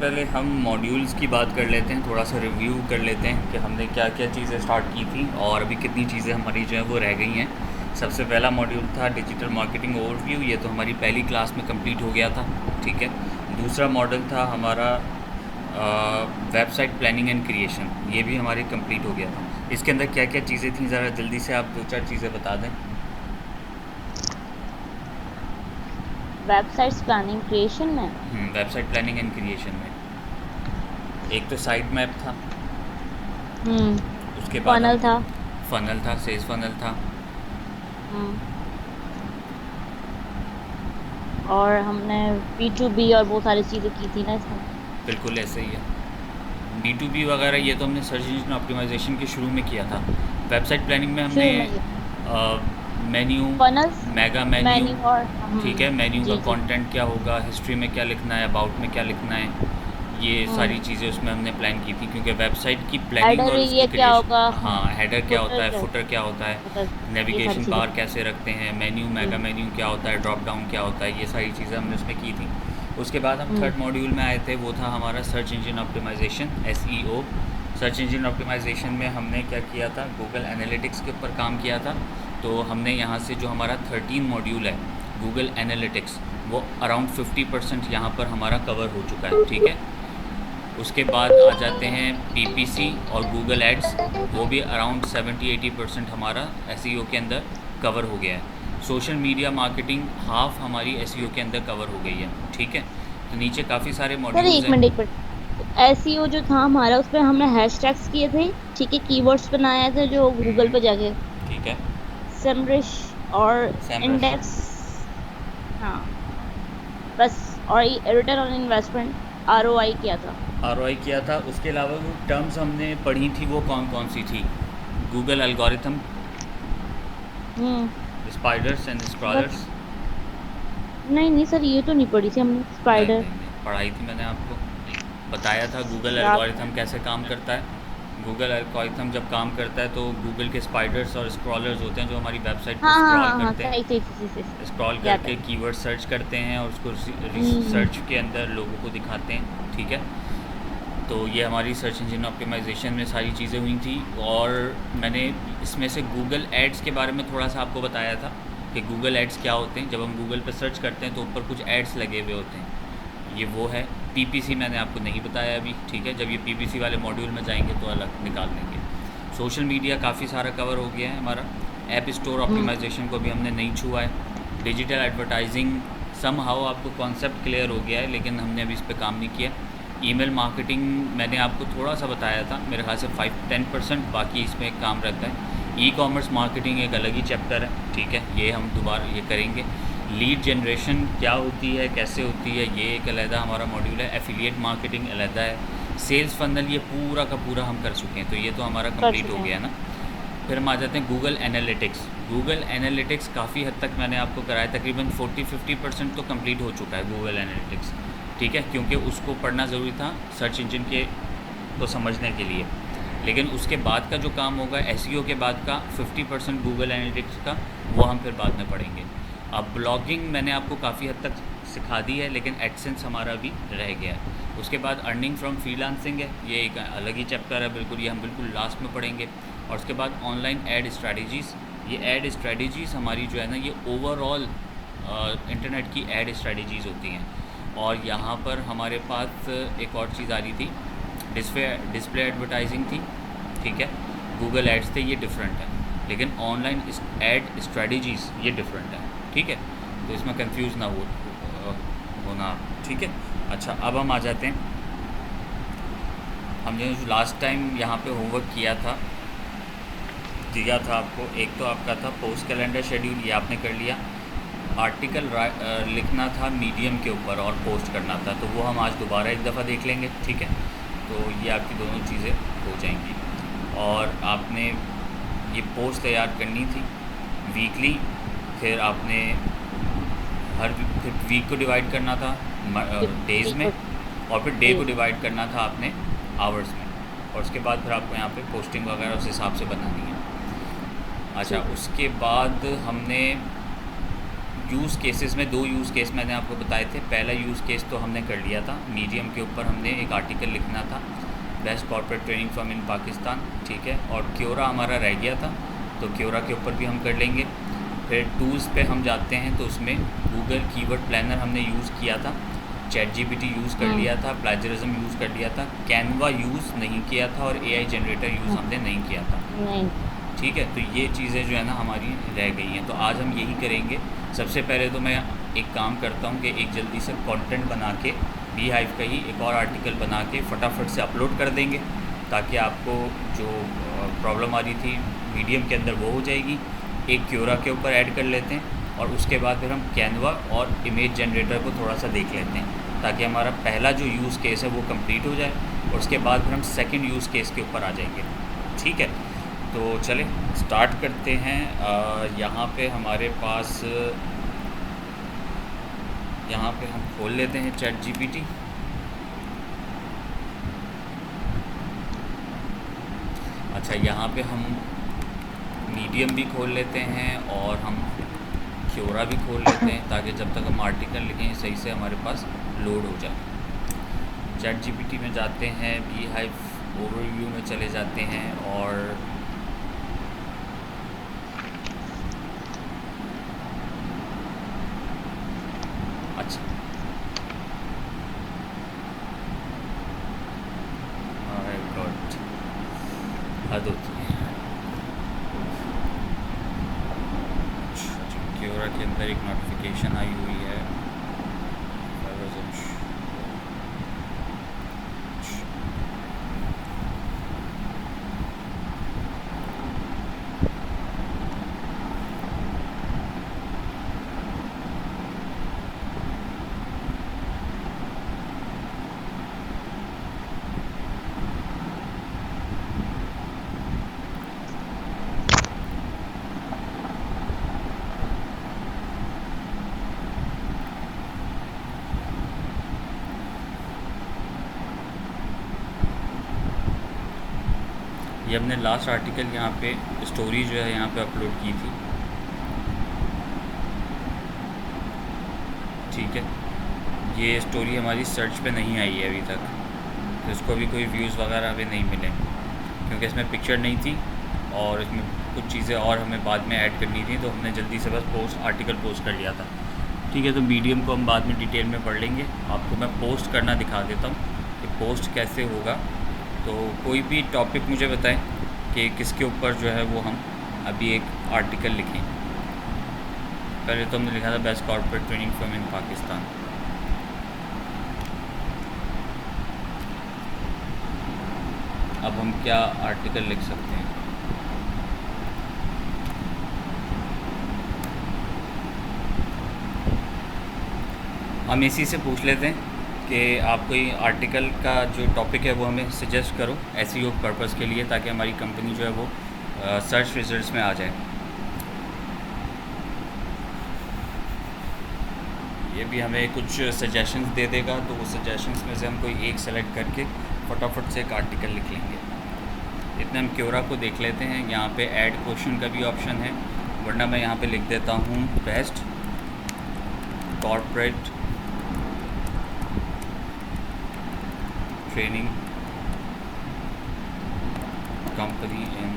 पहले हम मॉड्यूल्स की बात कर लेते हैं, थोड़ा सा रिव्यू कर लेते हैं कि हमने क्या क्या चीज़ें स्टार्ट की थी और अभी कितनी चीज़ें हमारी जो है वो रह गई हैं। सबसे पहला मॉड्यूल था डिजिटल मार्केटिंग ओवरव्यू, ये तो हमारी पहली क्लास में कंप्लीट हो गया था, ठीक है। दूसरा मॉडल था हमारा वेबसाइट प्लानिंग एंड क्रिएशन, ये भी हमारी कंप्लीट हो गया था। इसके अंदर क्या क्या चीज़ें थी, ज़रा जल्दी से आप दो चार चीज़ें बता दें। वेबसाइट्स प्लानिंग क्रिएशन में वेबसाइट प्लानिंग एंड क्रिएशन में एक तो साइट मैप था, उसके बाद फनल हम था। फनल था, सेल्स फनल था। हम्म, और हमने B2B और वो सारी चीज़ें की थी ना इसमें। बिल्कुल ऐसे ही है। B2B वगैरह ये तो हमने सर्च इंजन ऑप्टिमाइजेशन के शुरू में किया था। वेबसाइट प्लानिंग में हमने शुरू में ये menu, funnels, mega menu, menu और ठीक है, मेन्यू का जी जी। कंटेंट क्या होगा, हिस्ट्री में क्या लिखना है, अबाउट में क्या लिखना है, ये हम्म, सारी चीज़ें उसमें हमने प्लान की थी, क्योंकि वेबसाइट की प्लानिंग हेडर और उसकी ये क्या क्रिएशन। होगा। हाँ, हेडर क्या होता फुटर है, क्या फुटर क्या होता है, फुटर, ये सारी नेविगेशन चीज़ें बार थी। कैसे रखते हैं, मेन्यू, जी। मेगा मेन्यू क्या होता है, ड्रॉप डाउन क्या होता है, ये सारी चीज़ें हमने उसमें की थी। उसके बाद हम हम्म थर्ड मॉड्यूल में आए थे, वो था हमारा search engine optimisation, SEO। Search engine optimisation में हमने क्या किया था, गूगल एनालिटिक्स के ऊपर काम किया था। तो हमने यहाँ से जो हमारा 13 मॉड्यूल है गूगल एनालिटिक्स, वो अराउंड 50% यहाँ पर हमारा कवर हो चुका है, ठीक है। उसके बाद आ जाते हैं PPC और गूगल एड्स, वो भी अराउंड 70-80% हमारा SEO के अंदर कवर हो गया है। सोशल मीडिया मार्केटिंग हाफ हमारी SEO के अंदर कवर हो गई है, ठीक है। तो नीचे काफ़ी सारे सर मॉड्यूल्स हैं। एक मिनट। एसईओ जो था हमारा, उसपे हमने हैशटैग्स किए थे, ठीक है, कीवर्ड्स बनाए थे जो गूगल पे जाके ठीक है। सेमरिश और सैमरश। इंडेक्स। हाँ, बस। और रिटर्न ऑन इन्वेस्टमेंट, ROI किया था। ROI किया था। उसके अलावा वो टर्म्स हमने पढ़ी थी, वो कौन कौन सी थी, Google algorithm, hmm spiders and बस। स्क्रॉलर्स। नहीं नहीं सर, ये तो नहीं पढ़ी थी हमने, नहीं स्पाइडर। नहीं नहीं, पढ़ाई थी, मैंने आपको बताया था गूगल याद एल्गोरिथम कैसे काम करता है। गूगल एल्गोरिथम जब काम करता है तो गूगल के स्पाइडर्स और स्क्रॉलर्स होते हैं जो हमारी वेबसाइट को हाँ हाँ स्क्रॉल हाँ हाँ, करते सही हैं, सही सही सही सही, स्क्रॉल याद करके है। कीवर्ड सर्च करते हैं और उसको हम्म सर्च के अंदर लोगों को दिखाते हैं, ठीक है। तो ये हमारी सर्च इंजन ऑप्टिमाइजेशन में सारी चीज़ें हुई थी। और मैंने इसमें से गूगल एड्स के बारे में थोड़ा सा आपको बताया था कि गूगल एड्स क्या होते हैं। जब हम गूगल पर सर्च करते हैं तो ऊपर कुछ एड्स लगे हुए होते हैं, ये वो है। PPC मैंने आपको नहीं बताया अभी, ठीक है, जब ये PPC वाले मॉड्यूल में जाएंगे तो अलग निकाल देंगे। सोशल मीडिया काफ़ी सारा कवर हो गया है हमारा। ऐप स्टोर हम्म ऑप्टिमाइजेशन को भी हमने नहीं छुआ है। डिजिटल एडवर्टाइजिंग सम हाउ आपको कॉन्सेप्ट क्लियर हो गया है, लेकिन हमने अभी इस पर काम नहीं किया। ईमेल मार्केटिंग मैंने आपको थोड़ा सा बताया था, मेरे ख्याल से 5-10%, बाकी इसमें काम रहता है। E-कॉमर्स मार्केटिंग एक अलग ही चैप्टर है, ठीक है, ये हम दोबारा ये करेंगे। लीड जनरेशन क्या होती है, कैसे होती है, ये एक अलहदा हमारा मॉड्यूल है। एफिलिएट मार्केटिंग अलहदा है। सेल्स फनल ये पूरा का पूरा हम कर चुके हैं, तो ये तो हमारा कर कंप्लीट हो चुके हैं। गया है ना। फिर हम आ जाते हैं गूगल एनालिटिक्स। गूगल एनालिटिक्स काफ़ी हद तक मैंने आपको कराया, तकरीबन 40-50% तो कंप्लीट हो चुका है गूगल एनालिटिक्स, ठीक है, क्योंकि उसको पढ़ना ज़रूरी था सर्च इंजन के को समझने के लिए। लेकिन उसके बाद का जो काम होगा SEO के बाद का 50% गूगल एनालिटिक्स का, वो हम फिर बाद में पढ़ेंगे। अब ब्लॉगिंग मैंने आपको काफ़ी हद तक सिखा दी है, लेकिन एडसेंस हमारा अभी रह गया है। उसके बाद अर्निंग फ्रॉम फ्रीलांसिंग है, ये एक अलग ही चैप्टर है बिल्कुल, ये हम बिल्कुल लास्ट में पढ़ेंगे। और उसके बाद ऑनलाइन एड स्ट्रैटेजीज़, ये एड स्ट्रैटेजीज़ हमारी जो है ना, ये ओवरऑल इंटरनेट की एड स्ट्रैटेजीज़ होती हैं। और यहाँ पर हमारे पास एक और चीज़ आ रही थी, डिस्प्ले एडवर्टाइजिंग थी, ठीक है। गूगल एड्स थे, ये डिफरेंट है, लेकिन ऑनलाइन एड स्ट्रैटेजीज़ ये डिफरेंट है, ठीक है। तो इसमें कंफ्यूज ना होना, ठीक है। अच्छा, अब हम आ जाते हैं, हमने जो लास्ट टाइम यहाँ पे होमवर्क किया था, दिया था आपको, एक तो आपका था पोस्ट कैलेंडर शेड्यूल, ये आपने कर लिया। आर्टिकल लिखना था मीडियम के ऊपर और पोस्ट करना था, तो वो हम आज दोबारा एक दफ़ा देख लेंगे, ठीक है। तो ये आपकी दोनों चीज़ें हो जाएंगी। और आपने ये पोस्ट तैयार करनी थी वीकली, फिर आपने फिर वीक को डिवाइड करना था डेज़ में, और फिर डे को डिवाइड करना था आपने आवर्स में, और उसके बाद फिर आपको यहाँ पे पोस्टिंग वगैरह उस हिसाब से बनानी है। अच्छा, ठीक है। उसके बाद हमने यूज़ केसेस में 2 यूज़ केस मैंने आपको बताए थे। पहला यूज़ केस तो हमने कर लिया था, मीडियम के ऊपर हमने एक आर्टिकल लिखना था, बेस्ट कॉर्पोरेट ट्रेनिंग फर्म इन पाकिस्तान, ठीक है। और क्योरा हमारा रह गया था, तो क्योरा के ऊपर भी हम कर लेंगे। फिर टूल्स पे हम जाते हैं तो उसमें गूगल कीवर्ड प्लानर हमने यूज़ किया था, चैट जीपीटी यूज़ कर लिया था, प्लेजरिज्म यूज़ कर लिया था, कैनवा यूज़ नहीं किया था और एआई जनरेटर यूज़ हमने नहीं किया था, नहीं। ठीक है। तो ये चीज़ें जो है ना हमारी रह गई हैं, तो आज हम यही करेंगे। सबसे पहले तो मैं एक काम करता हूँ कि एक जल्दी से कंटेंट बना के बीहाइव का ही एक और आर्टिकल बना के फटाफट से अपलोड कर देंगे, ताकि आपको जो प्रॉब्लम आ रही थी मीडियम के अंदर वो हो जाएगी। एक क्योरा के ऊपर ऐड कर लेते हैं और उसके बाद फिर हम कैनवा और इमेज जनरेटर को थोड़ा सा देख लेते हैं, ताकि हमारा पहला जो यूज़ केस है वो कंप्लीट हो जाए और उसके बाद फिर हम सेकंड यूज़ केस के ऊपर आ जाएंगे, ठीक है। तो चले स्टार्ट करते हैं। यहाँ पे हमारे पास यहाँ पे हम खोल लेते हैं चैट जीपीटी। अच्छा, यहाँ पे हम मीडियम भी खोल लेते हैं और हम क्योरा भी खोल लेते हैं, ताकि जब तक हम आर्टिकल लिखें सही से हमारे पास लोड हो जाए। चैट जीपीटी में जाते हैं, बीहाइव ओवरव्यू में चले जाते हैं और अच्छा गॉड हद होती है। क्योरा के अंदर एक नोटिफिकेशन आई हुई है, ये हमने लास्ट आर्टिकल यहाँ पे स्टोरी जो है यहाँ पे अपलोड की थी, ठीक है। ये स्टोरी हमारी सर्च पे नहीं आई है अभी तक, तो इसको भी कोई व्यूज़ वगैरह अभी नहीं मिले, क्योंकि इसमें पिक्चर नहीं थी और इसमें कुछ चीज़ें और हमें बाद में ऐड करनी थी, तो हमने जल्दी से बस आर्टिकल पोस्ट कर लिया था, ठीक है। तो मीडियम को हम बाद में डिटेल में पढ़ लेंगे। आपको मैं पोस्ट करना दिखा देता हूँ कि पोस्ट कैसे होगा। तो कोई भी टॉपिक मुझे बताएं कि किसके ऊपर जो है वो हम अभी एक आर्टिकल लिखें। पहले तो हमने लिखा था बेस्ट कॉर्पोरेट ट्रेनिंग फर्म इन पाकिस्तान। अब हम क्या आर्टिकल लिख सकते हैं? हम इसी से पूछ लेते हैं कि आप कोई आर्टिकल का जो टॉपिक है वो हमें सजेस्ट करो एसईओ पर्पज़ के लिए, ताकि हमारी कंपनी जो है वो सर्च रिजल्ट्स में आ जाए। ये भी हमें कुछ सजेशंस दे देगा, तो वो सजेशंस में से हम कोई एक सेलेक्ट करके फटाफट से एक आर्टिकल लिख लेंगे। इतने हम क्योरा को देख लेते हैं। यहाँ पे ऐड क्वेश्चन का भी ऑप्शन है, वरना मैं यहाँ पे लिख देता हूँ best corporate training company in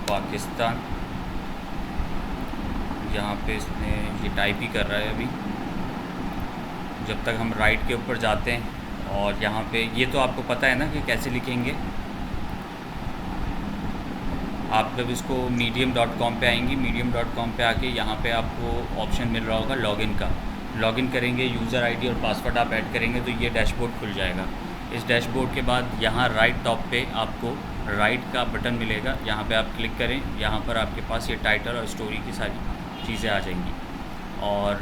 Pakistan. यहाँ पे इसने ये टाइप ही कर रहा है अभी। जब तक हम राइट के ऊपर जाते हैं और यहाँ पे ये तो आपको पता है ना कि कैसे लिखेंगे। आप जब इसको medium.com पे आएंगी, medium.com पे आके यहाँ पे आपको ऑप्शन मिल रहा होगा लॉगिन का। लॉगिन करेंगे, यूज़र आईडी और पासवर्ड आप ऐड करेंगे तो ये डैशबोर्ड खुल जाएगा। इस डैशबोर्ड के बाद यहाँ राइट टॉप पे आपको राइट का बटन मिलेगा, यहाँ पे आप क्लिक करें। यहाँ पर आपके पास ये टाइटल और स्टोरी की सारी चीज़ें आ जाएंगी। और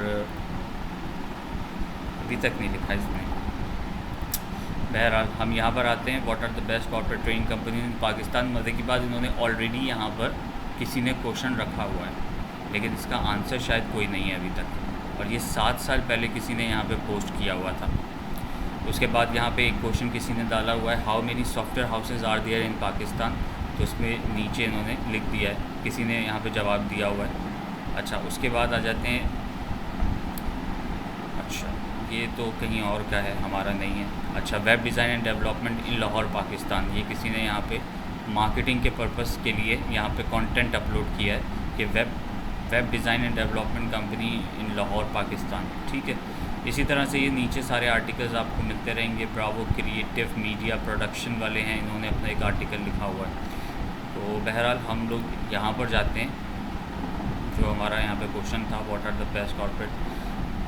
अभी तक नहीं लिखा इसमें। बहरहाल हम यहाँ पर आते हैं, what are the best corporate training company in Pakistan. मज़े की बात, इन्होंने ऑलरेडी यहाँ पर किसी ने क्वेश्चन रखा हुआ है, लेकिन इसका आंसर शायद कोई नहीं है अभी तक। और ये 7 साल पहले किसी ने यहाँ पे पोस्ट किया हुआ था। उसके बाद यहाँ पे एक क्वेश्चन किसी ने डाला हुआ है, how many software houses are there in Pakistan. तो उसमें नीचे इन्होंने लिख दिया है, किसी ने यहाँ पे जवाब दिया हुआ है। अच्छा, उसके बाद आ जाते हैं अच्छा, ये तो कहीं और का है, हमारा नहीं है। अच्छा, web design and development in Lahore Pakistan, ये किसी ने यहाँ पे मार्केटिंग के पर्पस के लिए यहाँ पे कंटेंट अपलोड किया है कि web design and development company इन लाहौर पाकिस्तान। ठीक है, इसी तरह से ये नीचे सारे आर्टिकल्स आपको मिलते रहेंगे। ब्रावो क्रिएटिव मीडिया प्रोडक्शन वाले हैं, इन्होंने अपना एक आर्टिकल लिखा हुआ है। तो बहरहाल हम लोग यहाँ पर जाते हैं, जो हमारा यहाँ पे क्वेश्चन था, what are the best corporate.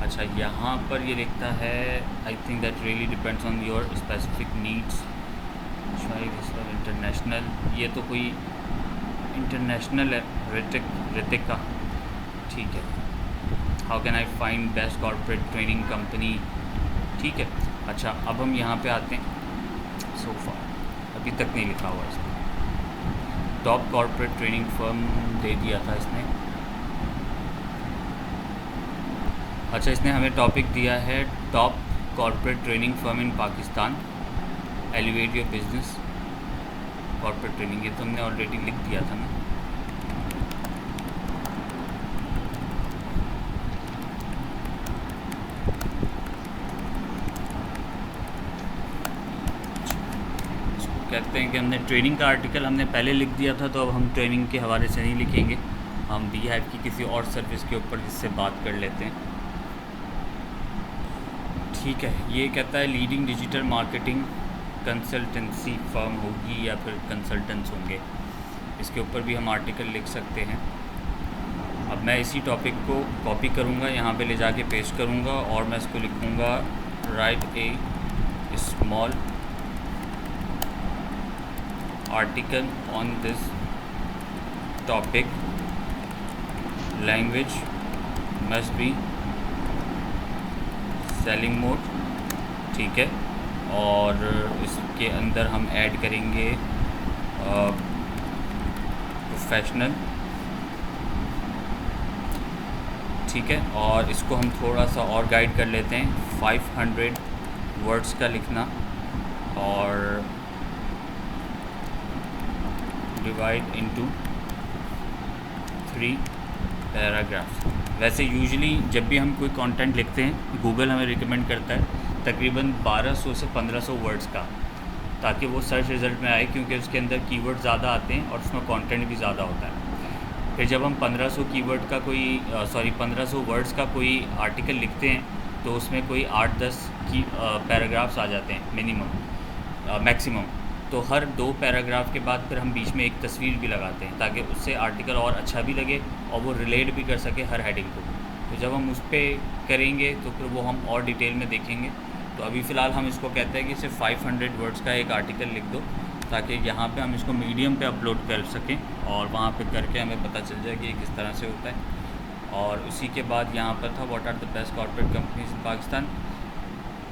अच्छा, यहाँ पर ये लिखता है I think that really depends on your specific needs. International, ये तो कोई इंटरनेशनल है, ऋतिक का। ठीक है, how can I find best corporate training company. ठीक है, अच्छा अब हम यहाँ पे आते हैं। सोफा अभी तक नहीं लिखा हुआ इसमें। टॉप कॉर्पोरेट ट्रेनिंग फर्म दे दिया था इसने। अच्छा, इसने हमें टॉपिक दिया है top corporate training firm in Pakistan, elevate your business corporate training. ये तो हमने ऑलरेडी लिख दिया था ना। कहते हैं कि हमने ट्रेनिंग का आर्टिकल हमने पहले लिख दिया था, तो अब हम ट्रेनिंग के हवाले से नहीं लिखेंगे, हम बीहाइव की किसी और सर्विस के ऊपर इससे बात कर लेते हैं। ठीक है, ये कहता है leading digital marketing consultancy firm होगी या फिर कंसल्टेंट्स होंगे, इसके ऊपर भी हम आर्टिकल लिख सकते हैं। अब मैं इसी टॉपिक को कॉपी करूँगा, यहाँ पे ले जाके पेस्ट करूँगा और मैं इसको लिखूँगा right A small article on this topic, language must be selling mode। ठीक है, और इसके अंदर हम ऐड करेंगे प्रोफेशनल। ठीक है, और इसको हम थोड़ा सा और गाइड कर लेते हैं, 500 वर्ड्स का लिखना और डिवाइड इनटू 3 पैराग्राफ्स। वैसे यूजुअली जब भी हम कोई कंटेंट लिखते हैं, गूगल हमें रिकमेंड करता है तकरीबन 1200 से 1500 वर्ड्स का, ताकि वो सर्च रिज़ल्ट में आए, क्योंकि उसके अंदर कीवर्ड ज़्यादा आते हैं और उसमें कंटेंट भी ज़्यादा होता है। फिर जब हम 1500 कीवर्ड का 1500 वर्ड्स का कोई आर्टिकल लिखते हैं, तो उसमें कोई 8-10 की पैराग्राफ्स आ जाते हैं मिनिमम, मैक्सिमम। तो हर 2 पैराग्राफ के बाद फिर हम बीच में एक तस्वीर भी लगाते हैं, ताकि उससे आर्टिकल और अच्छा भी लगे और वो रिलेट भी कर सके हर हेडिंग को। तो जब हम उस पर करेंगे तो फिर वो हम और डिटेल में देखेंगे। तो अभी फ़िलहाल हम इसको कहते हैं कि सिर्फ 500 वर्ड्स का एक आर्टिकल लिख दो, ताकि यहाँ पे हम इसको मीडियम पे अपलोड कर सकें और वहाँ पे करके हमें पता चल जाए कि ये किस तरह से होता है। और उसी के बाद यहाँ पर था what are the best corporate companies in Pakistan.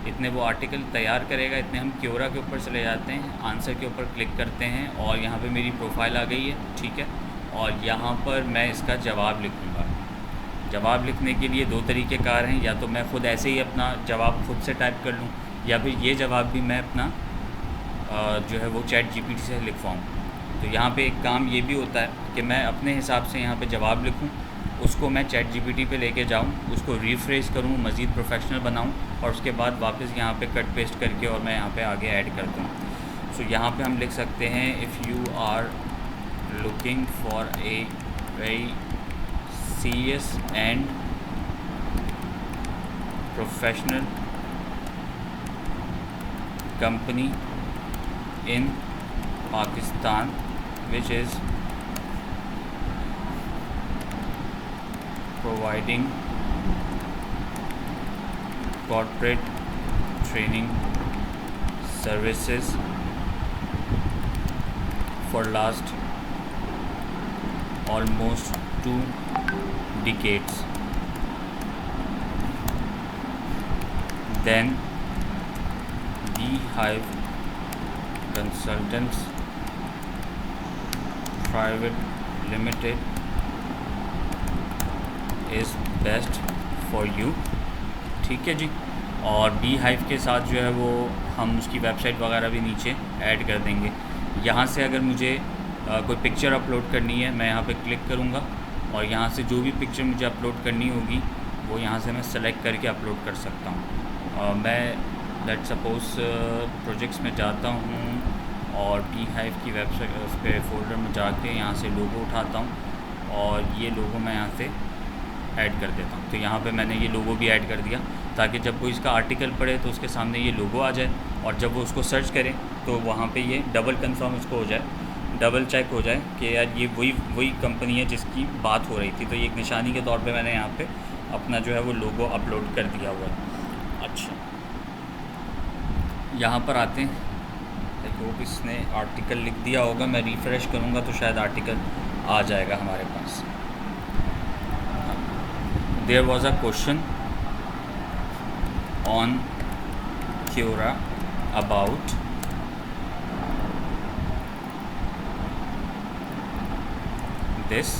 इतने वो आर्टिकल तैयार करेगा, इतने हम क्योरा के ऊपर चले जाते हैं, आंसर के ऊपर क्लिक करते हैं और यहाँ पे मेरी प्रोफाइल आ गई है। ठीक है, और यहाँ पर मैं इसका जवाब लिखूँगा। जवाब लिखने के लिए 2 तरीक़ेकार हैं, या तो मैं ख़ुद ऐसे ही अपना जवाब खुद से टाइप कर लूँ, या फिर ये जवाब भी मैं अपना जो है वो चैट जीपीटी से लिखवाऊँ। तो यहाँ पे एक काम ये भी होता है कि मैं अपने हिसाब से यहाँ पे जवाब लिखूँ, उसको मैं चैट जीपीटी पे लेके जाऊँ, उसको रिफ्रेश करूँ, मज़ीद प्रोफेशनल बनाऊँ और उसके बाद वापस यहाँ पे कट पेस्ट करके और मैं यहाँ पे आगे ऐड कर दूँ। सो यहाँ पे हम लिख सकते हैं if you are looking for a very serious and professional company in Pakistan which is providing corporate training services for last almost 2 decades, then Beehive Consultants Private Limited is best for you। ठीक है जी, और Beehive के साथ जो है वो हम उसकी वेबसाइट वगैरह भी नीचे ऐड कर देंगे। यहाँ से अगर मुझे कोई पिक्चर अपलोड करनी है, मैं यहाँ पे क्लिक करूँगा और यहाँ से जो भी पिक्चर मुझे अपलोड करनी होगी वो यहाँ से मैं सेलेक्ट करके अपलोड कर सकता हूँ। मैं लेट सपोज प्रोजेक्ट्स में जाता हूँ और Beehive की वेबसाइट उस पर फोल्डर में जाके यहाँ से लोगो उठाता हूँ और ये लोगो मैं यहाँ से ऐड कर देता हूँ। तो यहाँ पे मैंने ये लोगो भी ऐड कर दिया ताकि जब वो इसका आर्टिकल पढ़े तो उसके सामने ये लोगो आ जाए, और जब वो उसको सर्च करें तो वहाँ पे ये डबल कंफर्म उसको हो जाए, डबल चेक हो जाए कि यार ये वही कंपनी है जिसकी बात हो रही थी। तो ये एक निशानी के तौर पे मैंने यहाँ पे अपना जो है वो लोगो अपलोड कर दिया हुआ है। अच्छा, यहाँ पर आते हैं, देखो इसने आर्टिकल लिख दिया होगा, मैं रिफ़्रेश करूँगा तो शायद आर्टिकल आ जाएगा हमारे पास। There was a question on Quora about this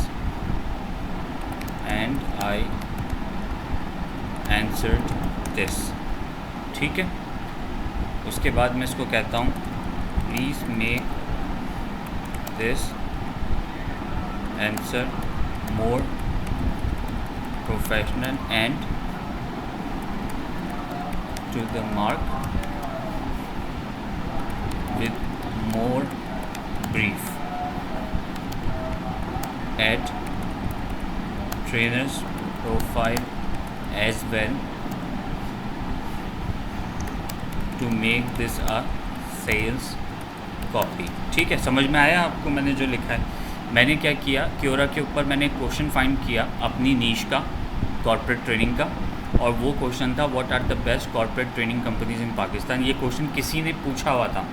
and I answered this। ठीक है, उसके बाद मैं इसको कहता हूँ please make this answer more professional and to the mark with more brief, add trainer's profile as well to make this a sales copy। ठीक है, समझ में आया आपको मैंने जो लिखा है? मैंने क्या किया, Quora के ऊपर मैंने क्वेश्चन फाइंड किया अपनी नीश का, कॉर्पोरेट ट्रेनिंग का, और वो क्वेश्चन था what are the best corporate training companies in Pakistan. ये क्वेश्चन किसी ने पूछा हुआ था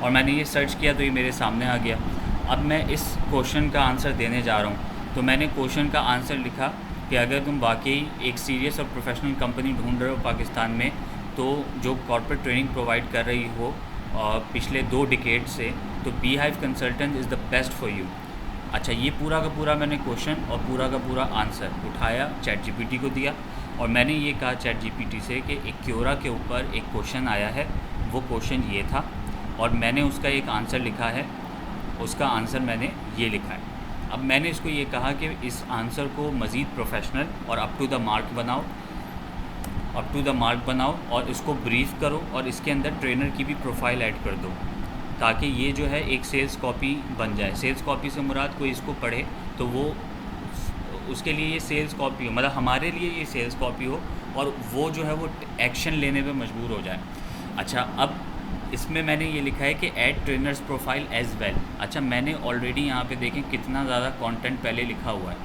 और मैंने ये सर्च किया तो ये मेरे सामने आ गया। अब मैं इस क्वेश्चन का आंसर देने जा रहा हूँ, तो मैंने क्वेश्चन का आंसर लिखा कि अगर तुम वाकई एक सीरियस और प्रोफेशनल कंपनी ढूंढ रहे हो पाकिस्तान में, तो जो कॉर्पोरेट ट्रेनिंग प्रोवाइड कर रही हो पिछले 2 डिकेड से, तो Beehive consultant is the best for you. अच्छा, ये पूरा का पूरा मैंने क्वेश्चन और पूरा का पूरा आंसर उठाया, ChatGPT को दिया, और मैंने ये कहा ChatGPT से कि एक Quora के ऊपर एक क्वेश्चन आया है, वो क्वेश्चन ये था, और मैंने उसका एक आंसर लिखा है, उसका आंसर मैंने ये लिखा है। अब मैंने इसको ये कहा कि इस आंसर को मज़ीद प्रोफेशनल और अप टू द मार्क बनाओ, और इसको ब्रीफ करो, और इसके अंदर ट्रेनर की भी प्रोफाइल ऐड कर दो, ताकि ये जो है एक सेल्स कॉपी बन जाए। सेल्स कॉपी से मुराद कोई इसको पढ़े तो वो उसके लिए ये सेल्स कॉपी हो, मतलब हमारे लिए ये सेल्स कॉपी हो, और वो जो है वो एक्शन लेने पे मजबूर हो जाए। अच्छा, अब इसमें मैंने ये लिखा है कि add trainers profile as well. अच्छा, मैंने ऑलरेडी यहाँ पे देखें कितना ज़्यादा कंटेंट पहले लिखा हुआ है,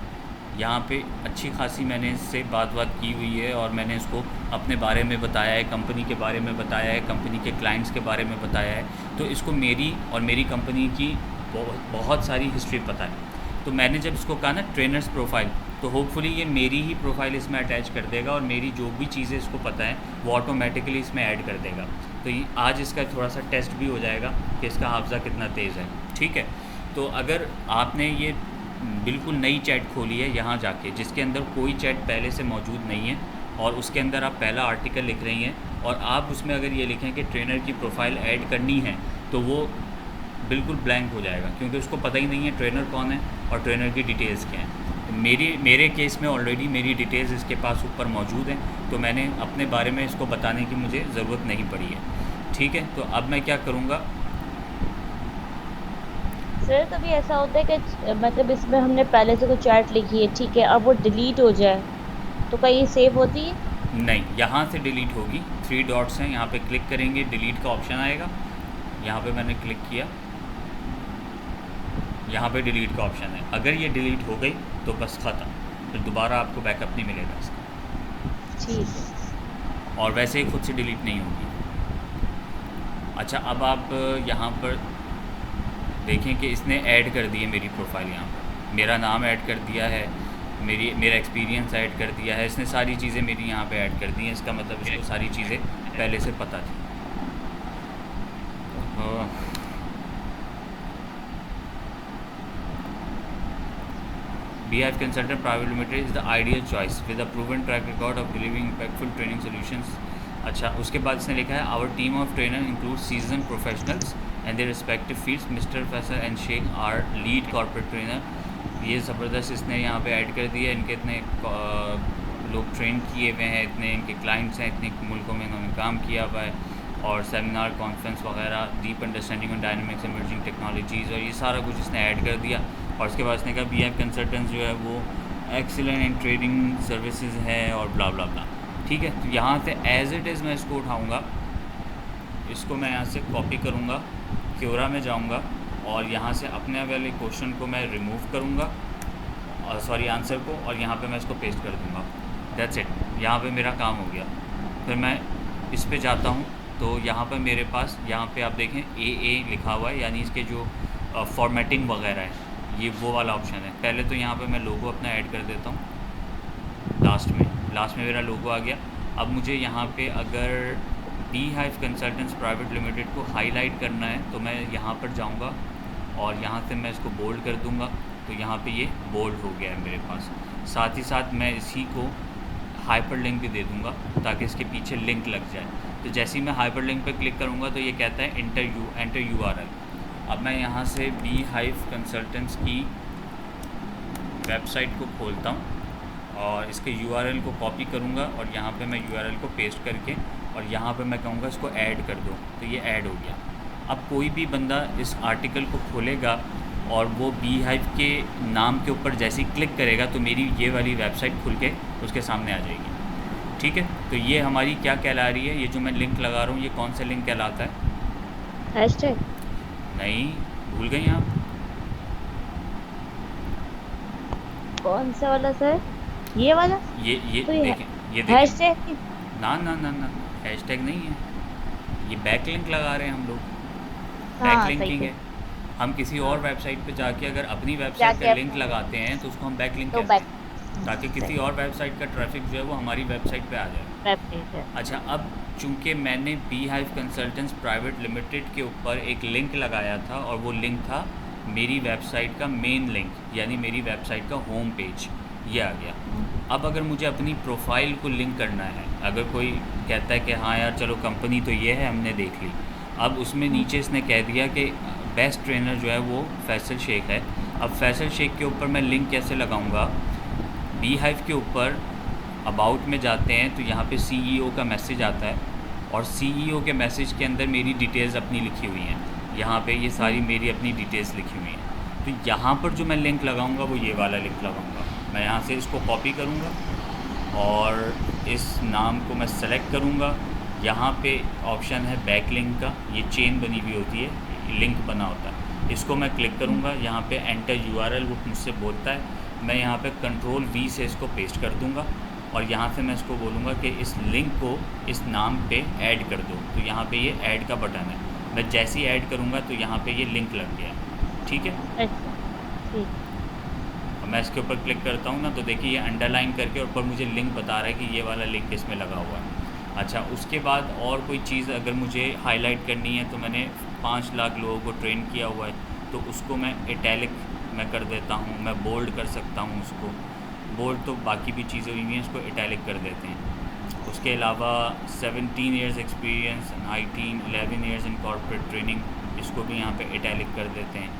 यहाँ पे अच्छी खासी मैंने इससे बात की हुई है, और मैंने इसको अपने बारे में बताया है, कंपनी के बारे में बताया है, कंपनी के क्लाइंट्स के बारे में बताया है। तो इसको मेरी और मेरी कंपनी की बहुत सारी हिस्ट्री पता है। तो मैंने जब इसको कहा ना ट्रेनर्स प्रोफाइल, तो होपफुली ये मेरी ही प्रोफाइल इसमें अटैच कर देगा, और मेरी जो भी चीज़ें इसको पता है वो ऑटोमेटिकली इसमें ऐड कर देगा। तो ये आज इसका थोड़ा सा टेस्ट भी हो जाएगा कि इसका हाफजा कितना तेज़ है। ठीक है, तो अगर आपने ये बिल्कुल नई चैट खोली है यहाँ जाके, जिसके अंदर कोई चैट पहले से मौजूद नहीं है, और उसके अंदर आप पहला आर्टिकल लिख रही हैं, और आप उसमें अगर ये लिखें कि ट्रेनर की प्रोफाइल ऐड करनी है, तो वो बिल्कुल ब्लैंक हो जाएगा, क्योंकि उसको पता ही नहीं है ट्रेनर कौन है और ट्रेनर की डिटेल्स क्या हैं। तो मेरे केस में ऑलरेडी मेरी डिटेल्स इसके पास ऊपर मौजूद हैं, तो मैंने अपने बारे में इसको बताने की मुझे ज़रूरत नहीं पड़ी है। ठीक है, तो अब मैं क्या करूँगा, सर कभी ऐसा होता है कि मतलब इसमें हमने पहले से कोई चैट लिखी है, ठीक है, अब वो डिलीट हो जाए तो क्या ये सेव होती है? नहीं, यहाँ से डिलीट होगी। 3 डॉट्स हैं, यहाँ पे क्लिक करेंगे, डिलीट का ऑप्शन आएगा, यहाँ पे मैंने क्लिक किया, यहाँ पे डिलीट का ऑप्शन है। अगर ये डिलीट हो गई तो बस ख़त्म, फिर दोबारा आपको बैकअप नहीं मिलेगा इसका। ठीक है, और वैसे ही खुद से डिलीट नहीं होगी। अच्छा, अब आप यहाँ पर देखें कि इसने ऐड कर दी है मेरी प्रोफाइल, यहाँ पर मेरा नाम ऐड कर दिया है, मेरा एक्सपीरियंस ऐड कर दिया है, इसने सारी चीज़ें मेरी यहाँ पे ऐड कर दी हैं। इसका मतलब इसको सारी चीज़ें पहले से पता थी। Beehive Consultant Private Limited is the ideal choice with a proven track record of delivering impactful training solutions। अच्छा, उसके बाद इसने लिखा है our team of trainer include seasoned professionals and their respective fields. Mister Faisal and Sheikh are lead corporate trainer. ये ज़बरदस्त इसने यहाँ पे ऐड कर दिया, इनके इतने लोग ट्रेन किए हुए हैं, इतने इनके क्लाइंट्स हैं, इतने मुल्कों में इन्होंने काम किया हुआ है, और सेमिनार कॉन्फ्रेंस वगैरह, deep understanding on dynamics emerging technologies, और ये सारा कुछ इसने ऐड कर दिया। और उसके बाद इसने कहा BF कंसल्टेंट्स जो है वो एक्सीलेंट इन ट्रेडिंग सर्विसेज है और ब्ला ब्ला ब्ला। ठीक है, तो यहाँ से एज़ इट इज़ मैं इसको उठाऊँगा, इसको मैं यहाँ से कॉपी करूँगा, क्योरा में जाऊँगा और यहाँ से अपने वाले क्वेश्चन को मैं रिमूव करूँगा, और सॉरी आंसर को, और यहाँ पे मैं इसको पेस्ट कर दूँगा। दैट्स इट, यहाँ पे मेरा काम हो गया। फिर मैं इस पे जाता हूँ तो यहाँ पर मेरे पास, यहाँ पे आप देखें AA लिखा हुआ है, यानी इसके जो फॉर्मेटिंग वगैरह है, ये वो वाला ऑप्शन है। पहले तो यहाँ पे मैं लोगो अपना ऐड कर देता हूँ, लास्ट में मेरा लोगो आ गया। अब मुझे यहाँ पे अगर बीहाइव कंसल्टेंट्स प्राइवेट लिमिटेड को हाईलाइट करना है तो मैं यहाँ पर जाऊँगा और यहाँ से मैं इसको बोल्ड कर दूँगा, तो यहाँ पे ये बोल्ड हो गया है मेरे पास। साथ ही साथ मैं इसी को हाइपर लिंक भी दे दूँगा ताकि इसके पीछे लिंक लग जाए। तो जैसे ही मैं हाइपर लिंक पर क्लिक करूँगा तो ये कहता है एंटर URL। अब मैं यहाँ से बीहाइव कंसल्टेंट्स की वेबसाइट को खोलता हूँ और इसके URL को कॉपी करूँगा और यहाँ पे मैं URL को पेस्ट करके और यहाँ पे मैं कहूँगा इसको ऐड कर दो, तो ये ऐड हो गया। अब कोई भी बंदा इस आर्टिकल को खोलेगा और वो बीहाइव के नाम के ऊपर जैसे ही क्लिक करेगा तो मेरी ये वाली वेबसाइट खुल के उसके सामने आ जाएगी। ठीक है, तो ये हमारी क्या कहला रही है, ये जो मैं लिंक लगा रहा हूँ ये कौन सा लिंक कहलाता है? हैशटैग नहीं, भूल गई आप? कौन सा वाला सर? ये वाला? ये तो ये देखें, ये देखें, हैशटैग ना ना ना ना, हैशटैग नहीं है, ये बैक लिंक लगा रहे हैं हम लोग। हाँ बैक सही लिंकिंग है। है। हम किसी और वेबसाइट पे जाके अगर अपनी वेबसाइट जाके का अपना- लिंक लगाते हैं तो उसको हम बैक लिंक तो कहते हैं, ताकि किसी और वेबसाइट का ट्रैफिक जो है वो हमारी वेबसाइट पे आ जाए। वेबसाइट है। अच्छा, अब चूंकि मैंने बीहाइव कंसल्टेंट्स प्राइवेट लिमिटेड के ऊपर एक लिंक लगाया था और वो लिंक था मेरी वेबसाइट का मेन लिंक, यानी मेरी वेबसाइट का होम पेज, ये आ गया। अब अगर मुझे अपनी प्रोफाइल को लिंक करना है, अगर कोई कहता है कि हाँ यार चलो कंपनी तो ये है, हमने देख ली, अब उसमें नीचे इसने कह दिया कि बेस्ट ट्रेनर जो है वो फैसल शेख है। अब फैसल शेख के ऊपर मैं लिंक कैसे लगाऊंगा? बीहाइव के ऊपर अबाउट में जाते हैं तो यहाँ पे CEO का मैसेज आता है और CEO के मैसेज के अंदर मेरी डिटेल्स अपनी लिखी हुई हैं, यहाँ पे ये सारी मेरी अपनी डिटेल्स लिखी हुई हैं। तो यहाँ पर जो मैं लिंक लगाऊंगा वो ये वाला लिंक लगाऊंगा। मैं यहाँ से इसको कॉपी करूँगा और इस नाम को मैं सेलेक्ट करूँगा। यहाँ पे ऑप्शन है बैक लिंक का, ये चेन बनी हुई होती है, लिंक बना होता है, इसको मैं क्लिक करूँगा। यहाँ पे एंटर URL वो मुझसे बोलता है, मैं यहाँ पे Ctrl+V से इसको पेस्ट कर दूँगा और यहाँ से मैं इसको बोलूँगा कि इस लिंक को इस नाम पे ऐड कर दो, तो यहाँ पे ये ऐड का बटन है। मैं जैसे ही ऐड करूँगा तो यहाँ पे ये लिंक लग गया। ठीक है, अच्छा ठीक। और मैं इसके ऊपर क्लिक करता हूँ ना तो देखिए ये अंडरलाइन करके ऊपर मुझे लिंक बता रहा है कि ये वाला लिंक इसमें लगा हुआ है। अच्छा, उसके बाद और कोई चीज़ अगर मुझे हाईलाइट करनी है तो मैंने 5 लाख लोगों को ट्रेन किया हुआ है, तो उसको मैं इटैलिक में कर देता हूँ, मैं बोल्ड कर सकता हूँ उसको। बोल्ड तो बाकी भी चीज़ें हुई हैं, इसको इटैलिक कर देते हैं। उसके अलावा 17 years experience, 11 years in corporate training, इसको भी यहाँ पे इटैलिक कर देते हैं।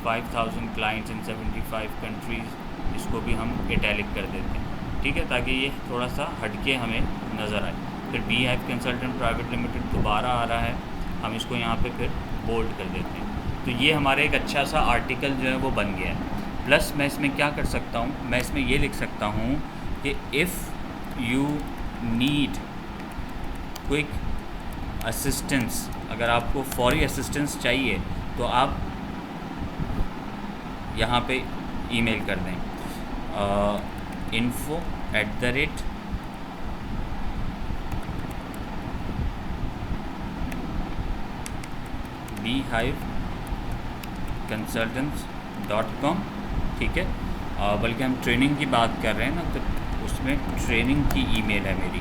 5000 क्लाइंट्स इन 75 कंट्रीज़, इसको भी हम इटैलिक कर देते हैं। ठीक है, ताकि ये थोड़ा सा हटके हमें नज़र आए। फिर बीहाइव कंसल्टेंट प्राइवेट लिमिटेड दोबारा आ रहा है, हम इसको यहाँ पे फिर बोल्ड कर देते हैं। तो ये हमारे एक अच्छा सा आर्टिकल जो है वो बन गया है। प्लस मैं इसमें क्या कर सकता हूँ, मैं इसमें ये लिख सकता हूँ कि if you need quick assistance, अगर आपको फौरी असिस्टेंस चाहिए तो आप यहाँ पे ईमेल कर दें info@ beehiveconsultants.com। ठीक है, बल्कि हम ट्रेनिंग की बात कर रहे हैं ना, तो उसमें ट्रेनिंग की ईमेल है मेरी।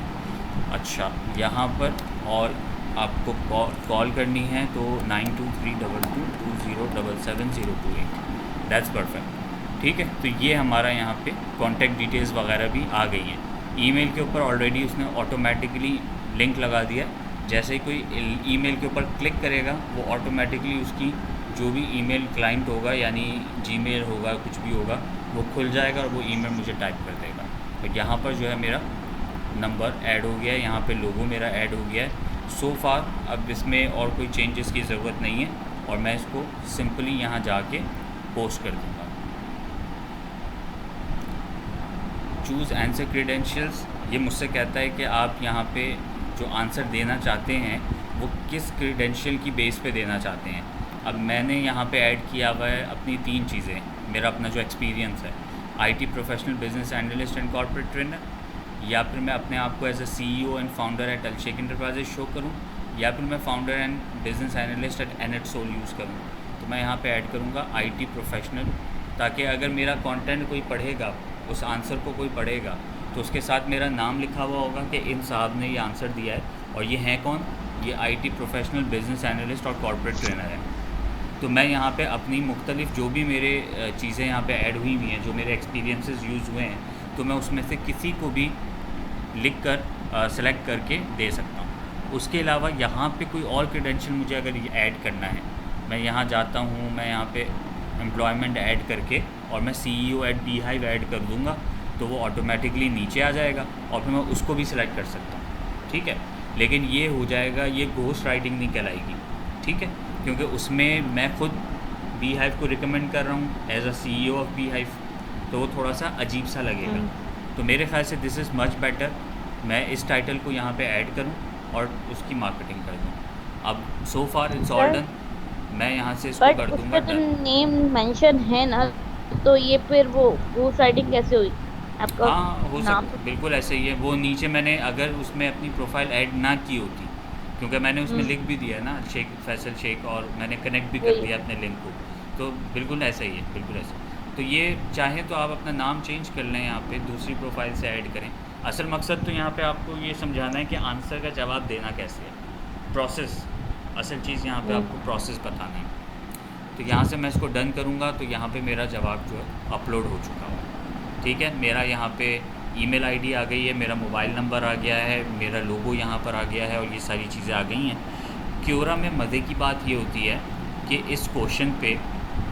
अच्छा, यहाँ पर और आपको कॉल करनी है तो 923222077028। That's perfect. ठीक है, तो ये हमारा यहाँ पे कॉन्टैक्ट डिटेल्स वगैरह भी आ गई हैं। ईमेल के ऊपर ऑलरेडी उसने ऑटोमेटिकली लिंक लगा दिया। जैसे ही कोई ईमेल के ऊपर क्लिक करेगा वो ऑटोमेटिकली उसकी जो भी ईमेल क्लाइंट होगा, यानी जीमेल होगा, कुछ भी होगा, वो खुल जाएगा और वो ईमेल मुझे टाइप कर देगा। तो यहाँ पर जो है मेरा नंबर ऐड हो गया है, यहाँ पे लोगो मेरा ऐड हो गया है। सो फार अब इसमें और कोई चेंजेस की ज़रूरत नहीं है और मैं इसको सिंपली यहाँ जाके पोस्ट कर दूँगा। चूज़ आंसर क्रीडेंशियल्स, ये मुझसे कहता है कि आप यहाँ पे जो आंसर देना चाहते हैं वो किस क्रीडेंशियल की बेस पे देना चाहते हैं। अब मैंने यहाँ पे ऐड किया हुआ है अपनी 3 चीज़ें, मेरा अपना जो एक्सपीरियंस है, IT professional, business analyst and corporate trainer, या फिर मैं अपने आप को as a CEO and founder at Alsheikh enterprises show करूँ, या फिर मैं founder and business analyst at एनएटसोल यूज़ करूँ। तो मैं यहाँ पे ऐड करूँगा आईटी प्रोफेशनल, ताकि अगर मेरा कंटेंट कोई पढ़ेगा, उस आंसर को कोई पढ़ेगा, तो उसके साथ मेरा नाम लिखा हुआ होगा कि इन साहब ने ये आंसर दिया है और ये हैं कौन, ये आईटी प्रोफेशनल, बिजनेस एनालिस्ट और कॉर्पोरेट ट्रेनर है। तो मैं यहाँ पे अपनी मुख्तलिफ जो भी मेरे चीज़ें यहाँ पे ऐड हुई हैं, जो मेरे एक्सपीरियंसेस यूज़ हुए हैं, तो मैं उसमें से किसी को भी लिख कर सेलेक्ट करके दे सकता हूँ। उसके अलावा यहाँ पे कोई और क्रेडेंशियल मुझे अगर ऐड करना है, मैं यहाँ जाता हूँ, मैं यहाँ पे एम्प्लॉयमेंट ऐड करके और मैं CEO एट बीहाइव ऐड कर दूँगा, तो वो ऑटोमेटिकली नीचे आ जाएगा और फिर मैं उसको भी सिलेक्ट कर सकता हूँ। ठीक है, लेकिन ये हो जाएगा, ये घोस्ट राइटिंग नहीं कहलाएगी। ठीक है, क्योंकि उसमें मैं खुद बीहाइव को रिकमेंड कर रहा हूँ as a CEO of Beehive, तो वो थोड़ा सा अजीब सा लगेगा। तो मेरे ख्याल से दिस इज़ मच बेटर मैं इस टाइटल को यहाँ पे ऐड करूँ और उसकी मार्केटिंग कर दूँ। अब सो फार इट्स ऑल डन, मैं यहाँ से इसको बट कर उस दूँगा पर तो डन। नेम मेंशन है ना, तो ये फिर वो घोस्ट राइटिंग कैसे हुई? आपका हाँ, हो नाम सकता, बिल्कुल ऐसे ही है। वो नीचे मैंने अगर उसमें अपनी प्रोफाइल ऐड ना की होती, क्योंकि मैंने उसमें लिख भी दिया है ना शेख फैसल शेख, और मैंने कनेक्ट भी कर वही। दिया अपने लिंक को, तो बिल्कुल ऐसा ही है, बिल्कुल ऐसा। तो ये चाहे तो आप अपना नाम चेंज कर लें, यहाँ पे दूसरी प्रोफाइल से ऐड करें। असल मकसद तो यहाँ पे आपको ये समझाना है कि आंसर का जवाब देना कैसे है, प्रोसेस, असल चीज़ यहाँ पे आपको प्रोसेस बताना है। तो यहाँ से मैं इसको डन करूँगा, तो यहाँ पे मेरा जवाब जो है अपलोड हो चुका है। ठीक है, मेरा यहाँ पे ईमेल आईडी आ गई है, मेरा मोबाइल नंबर आ गया है, मेरा लोगो यहाँ पर आ गया है और ये सारी चीज़ें आ गई हैं। क्योरा में मज़े की बात ये होती है कि इस क्वेश्चन पे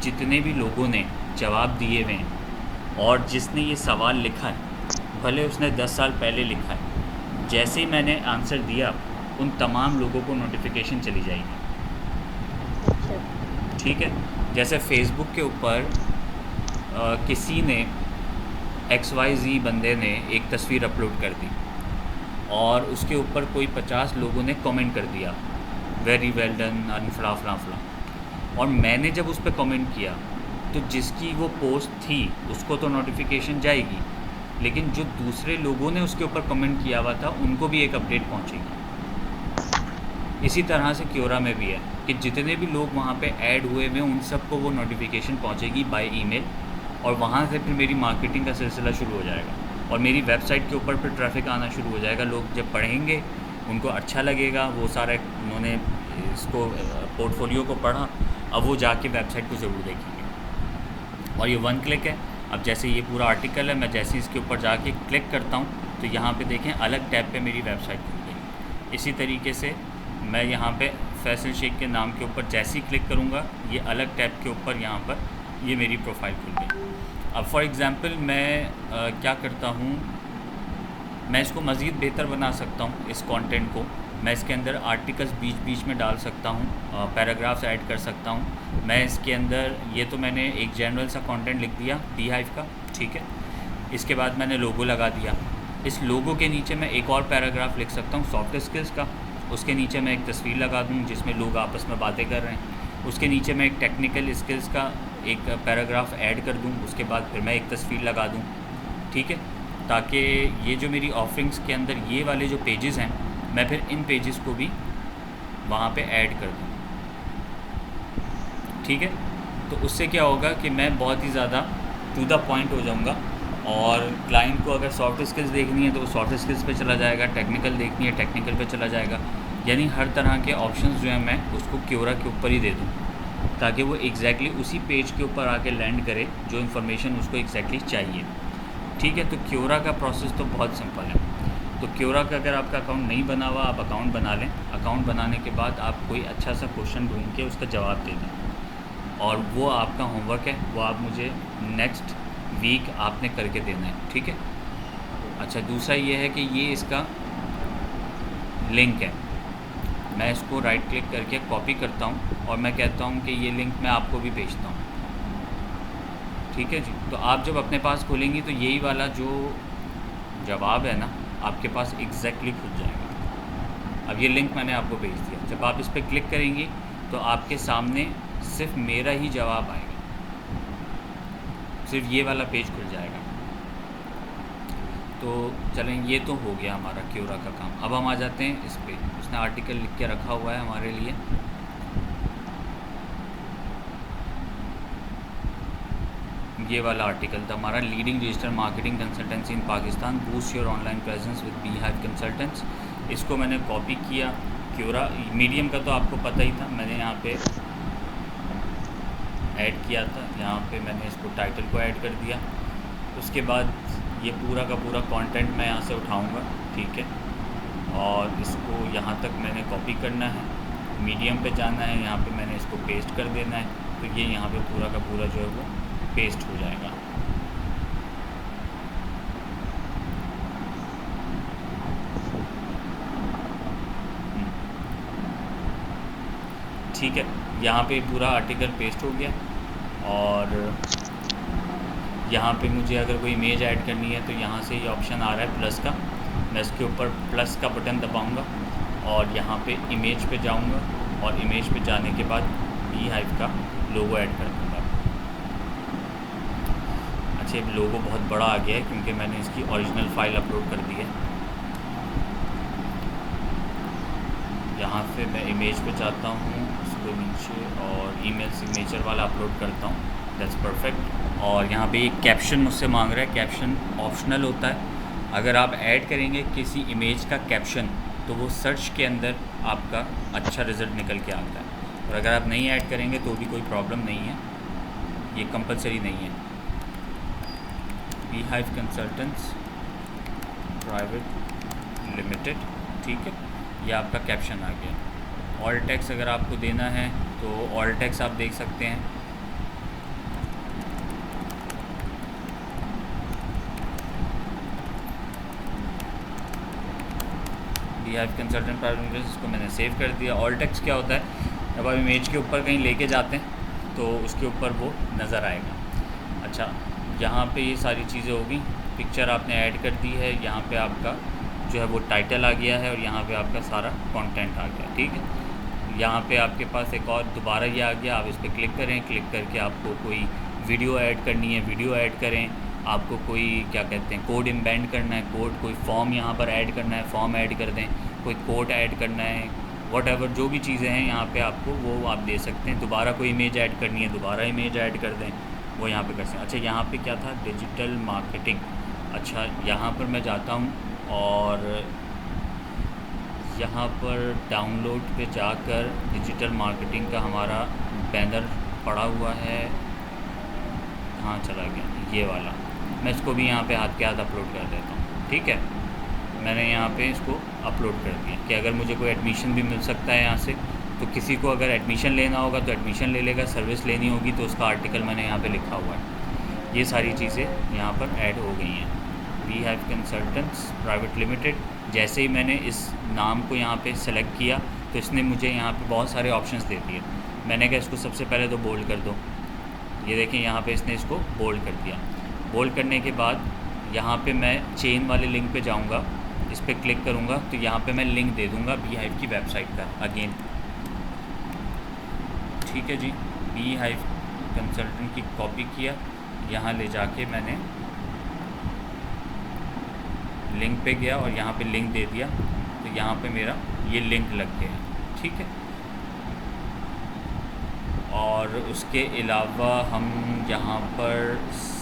जितने भी लोगों ने जवाब दिए हुए हैं और जिसने ये सवाल लिखा है, भले उसने 10 साल पहले लिखा है, जैसे ही मैंने आंसर दिया उन तमाम लोगों को नोटिफिकेशन चली जाएगी। अच्छा। ठीक है, जैसे फेसबुक के ऊपर किसी ने XYZ बंदे ने एक तस्वीर अपलोड कर दी और उसके ऊपर कोई 50 लोगों ने कमेंट कर दिया, वेरी वेल डन एंड फला फला फला, और मैंने जब उस पर कमेंट किया तो जिसकी वो पोस्ट थी उसको तो नोटिफिकेशन जाएगी, लेकिन जो दूसरे लोगों ने उसके ऊपर कमेंट किया हुआ था उनको भी एक अपडेट पहुंचेगी। इसी तरह से क्योरा में भी है कि जितने भी लोग वहाँ पे ऐड हुए हुए उन सबको वो नोटिफिकेशन पहुँचेगी बाय ईमेल, और वहाँ से फिर मेरी मार्केटिंग का सिलसिला शुरू हो जाएगा और मेरी वेबसाइट के ऊपर फिर ट्रैफिक आना शुरू हो जाएगा। लोग जब पढ़ेंगे उनको अच्छा लगेगा, वो सारा उन्होंने इसको पोर्टफोलियो को पढ़ा, अब वो जाके वेबसाइट को ज़रूर देखेंगे। और ये 1 क्लिक है। अब जैसे ये पूरा आर्टिकल है, मैं जैसे इसके ऊपर जाके क्लिक करता हूँ तो यहाँ पे देखें अलग टैब पे मेरी वेबसाइट खुल गई। इसी तरीके से मैं यहाँ पे फैसल शेख के नाम के ऊपर जैसे ही क्लिक करूँगा, ये अलग टैब के ऊपर यहाँ पर ये मेरी प्रोफाइल खुल गई। अब फॉर एग्ज़ाम्पल मैं क्या करता हूँ, मैं इसको मज़ीद बेहतर बना सकता हूँ इस कंटेंट को। मैं इसके अंदर आर्टिकल्स बीच बीच में डाल सकता हूँ, पैराग्राफ्स ऐड कर सकता हूँ। मैं इसके अंदर, ये तो मैंने एक जनरल सा कंटेंट लिख दिया बीहाइव का, ठीक है। इसके बाद मैंने लोगो लगा दिया। इस लोगो के नीचे मैं एक और पैराग्राफ लिख सकता हूँ सॉफ्ट स्किल्स का। उसके नीचे मैं एक तस्वीर लगा दूँ जिसमें लोग आपस में बातें कर रहे हैं। उसके नीचे मैं एक टेक्निकल स्किल्स का एक पैराग्राफ ऐड कर दूँ। उसके बाद फिर मैं एक तस्वीर लगा दूँ, ठीक है, ताकि ये जो मेरी ऑफरिंग्स के अंदर ये वाले जो पेजेस हैं, मैं फिर इन पेजेस को भी वहाँ पे ऐड कर दूँ, ठीक है। तो उससे क्या होगा कि मैं बहुत ही ज़्यादा टू द पॉइंट हो जाऊँगा, और क्लाइंट को अगर सॉफ्ट स्किल्स देखनी है तो वो सॉफ्ट स्किल्स पे चला जाएगा, टेक्निकल देखनी है टेक्निकल पे चला जाएगा। यानी हर तरह के ऑप्शंस जो हैं मैं उसको क्योरा के ऊपर ही दे दूँ, ताकि वो एग्जैक्टली उसी पेज के ऊपर आके लैंड करे जो इन्फॉर्मेशन उसको एग्जैक्टली चाहिए, ठीक है। तो क्योरा का प्रोसेस तो बहुत सिंपल है। तो क्योरा का अगर आपका अकाउंट नहीं बना हुआ, आप अकाउंट बना लें। अकाउंट बनाने के बाद आप कोई अच्छा सा क्वेश्चन ढूंढ के उसका जवाब दे दें, और वो आपका होमवर्क है, वो आप मुझे नेक्स्ट वीक आपने करके देना है, ठीक है। अच्छा, दूसरा ये है कि ये इसका लिंक है। मैं इसको राइट क्लिक करके कॉपी करता हूँ और मैं कहता हूँ कि ये लिंक मैं आपको भी भेजता हूँ। ठीक है जी। तो आप जब अपने पास खोलेंगी तो यही वाला जो जवाब है ना, आपके पास एग्जैक्टली खुल जाएगा। अब ये लिंक मैंने आपको भेज दिया, जब आप इस पर क्लिक करेंगी तो आपके सामने सिर्फ मेरा ही जवाब आएगा, सिर्फ ये वाला पेज खुल जाएगा। तो चलें, ये तो हो गया हमारा क्योरा का काम। अब हम आ जाते हैं इस पे। उसने आर्टिकल लिख के रखा हुआ है हमारे लिए। ये वाला आर्टिकल था हमारा, leading digital marketing consultancy in Pakistan, boost your online presence with beehive consultants. इसको मैंने कॉपी किया। क्योरा मीडियम का तो आपको पता ही था, मैंने यहाँ पे ऐड किया था। यहाँ पे मैंने इसको टाइटल को ऐड कर दिया। उसके बाद ये पूरा का पूरा कंटेंट मैं यहाँ से उठाऊँगा, ठीक है। और इसको यहाँ तक मैंने कॉपी करना है, मीडियम पे जाना है, यहाँ पे मैंने इसको पेस्ट कर देना है। तो ये यहाँ पे पूरा का पूरा जो है वो पेस्ट हो जाएगा। ठीक है, यहाँ पे पूरा आर्टिकल पेस्ट हो गया। और यहाँ पे मुझे अगर कोई इमेज ऐड करनी है तो यहाँ से ये ऑप्शन आ रहा है प्लस का, मैं इसके ऊपर प्लस का बटन दबाऊँगा और यहाँ पे इमेज पे जाऊँगा और इमेज पे जाने के बाद बीहाइव का लोगो ऐड कर दूँगा। अच्छा, ये लोगो बहुत बड़ा आ गया है क्योंकि मैंने इसकी ओरिजिनल फ़ाइल अपलोड कर दी है। यहाँ से मैं इमेज पे जाता हूँ, उसको नीचे और ईमेल सिग्नेचर वाला अपलोड करता हूँ। That's perfect. और यहाँ पे एक कैप्शन मुझसे मांग रहा है। कैप्शन ऑप्शनल होता है। अगर आप ऐड करेंगे किसी इमेज का कैप्शन तो वो सर्च के अंदर आपका अच्छा रिज़ल्ट निकल के आता है, और अगर आप नहीं ऐड करेंगे तो भी कोई प्रॉब्लम नहीं है, ये कंपलसरी नहीं है। बीहाइव कंसल्टेंट्स प्राइवेट लिमिटेड, ठीक है, ये आपका कैप्शन आ गया। ऑल टेक्स्ट अगर आपको देना है तो ऑल टेक्स्ट आप देख सकते हैं। बीहाइव कंसल्टेंट प्राइवेट लिमिटेड, इसको मैंने सेव कर दिया। ऑल टेक्स्ट क्या होता है, जब आप इमेज के ऊपर कहीं लेके जाते हैं तो उसके ऊपर वो नज़र आएगा। अच्छा, यहाँ पे ये सारी चीज़ें हो गई। पिक्चर आपने ऐड कर दी है, यहाँ पे आपका जो है वो टाइटल आ गया है और यहाँ पे आपका सारा कंटेंट आ गया, ठीक है। यहाँ पे आपके पास एक और दोबारा ये आ गया, आप इस पर क्लिक करें। क्लिक करके आपको कोई वीडियो ऐड करनी है, वीडियो ऐड करें। आपको कोई क्या कहते हैं कोड इम्बेंड करना है, कोड, कोई फॉर्म यहाँ पर ऐड करना है, फॉर्म ऐड कर दें, कोई कोड ऐड करना है, वॉट जो भी चीज़ें हैं यहाँ पे आपको वो आप दे सकते हैं। दोबारा कोई इमेज ऐड करनी है, दोबारा इमेज ऐड कर दें, वो यहाँ पे कर सकते हैं। अच्छा, यहाँ पे क्या था, डिजिटल मार्केटिंग। अच्छा, यहाँ पर मैं जाता हूँ और यहाँ पर डाउनलोड पे जाकर डिजिटल मार्केटिंग का हमारा बैनर पड़ा हुआ है, हाँ चला गया ये वाला। मैं इसको भी यहाँ पे हाथ के हाथ अपलोड कर देता हूँ, ठीक है। मैंने यहाँ पे इसको अपलोड कर दिया कि अगर मुझे कोई एडमिशन भी मिल सकता है यहाँ से, तो किसी को अगर एडमिशन लेना होगा तो एडमिशन ले लेगा, सर्विस लेनी होगी तो उसका आर्टिकल मैंने यहाँ पे लिखा हुआ है। ये सारी चीज़ें यहाँ पर ऐड हो गई हैं। बीहाइव कंसल्टेंट्स प्राइवेट लिमिटेड, जैसे ही मैंने इस नाम को यहाँ पे सेलेक्ट किया तो इसने मुझे यहाँ पे बहुत सारे ऑप्शंस दे दिए। मैंने कहा इसको सबसे पहले तो बोल्ड कर दो। ये देखें यहाँ पे इसने इसको बोल्ड कर दिया। बोल्ड करने के बाद यहाँ पे मैं चेन वाले लिंक पे जाऊँगा, इस पर क्लिक करूँगा तो यहाँ पे मैं लिंक दे दूँगा बीहाइव की वेबसाइट का अगेन, ठीक है जी। बीहाइव कंसल्टेंट की कॉपी किया, यहाँ ले जाके मैंने लिंक पे गया और यहाँ पे लिंक दे दिया, तो यहाँ पे मेरा ये लिंक लग गया, ठीक है। और उसके अलावा हम यहाँ पर